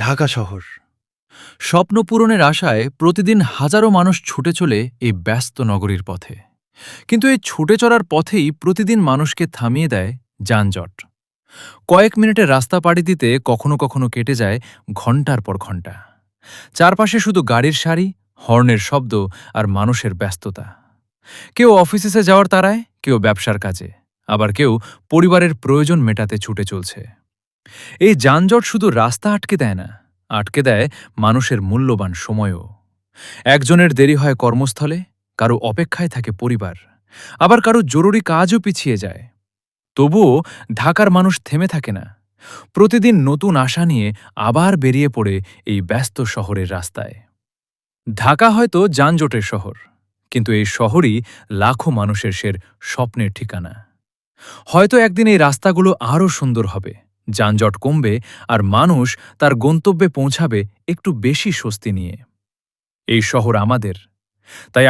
ঢাকা শহর স্বপ্ন পূরণের আশায় প্রতিদিন হাজারো মানুষ ছুটে চলে এই ব্যস্ত নগরীর পথে। কিন্তু এই ছুটে চলার পথেই প্রতিদিন মানুষকে থামিয়ে দেয় যানজট। কয়েক মিনিটের রাস্তা পাড়ি দিতে কখনো কখনো কেটে যায় ঘন্টার পর ঘন্টা। চারপাশে শুধু গাড়ির সারি, হর্নের শব্দ আর মানুষের ব্যস্ততা। কেউ অফিসে যাওয়ার তাড়ায়, কেউ ব্যবসার কাজে, আবার কেউ পরিবারের প্রয়োজন মেটাতে ছুটে চলছে। এই যানজট শুধু রাস্তা আটকে দেয় না, আটকে দেয় মানুষের মূল্যবান সময়ও। একজনের দেরি হয় কর্মস্থলে, কারো অপেক্ষায় থাকে পরিবার, আবার কারো জরুরি কাজও পিছিয়ে যায়। তবুও ঢাকার মানুষ থেমে থাকে না। প্রতিদিন নতুন আশা নিয়ে আবার বেরিয়ে পড়ে এই ব্যস্ত শহরের রাস্তায়। ঢাকা হয়তো যানজটের শহর, কিন্তু এই শহরই লাখো মানুষের স্বপ্নের ঠিকানা। হয়তো একদিন এই রাস্তাগুলো আরও সুন্দর হবে, যানজট কমবে, আর মানুষ তার গন্তব্যে পৌঁছাবে একটু বেশি স্বস্তি নিয়ে। এই শহর আমাদের, তাই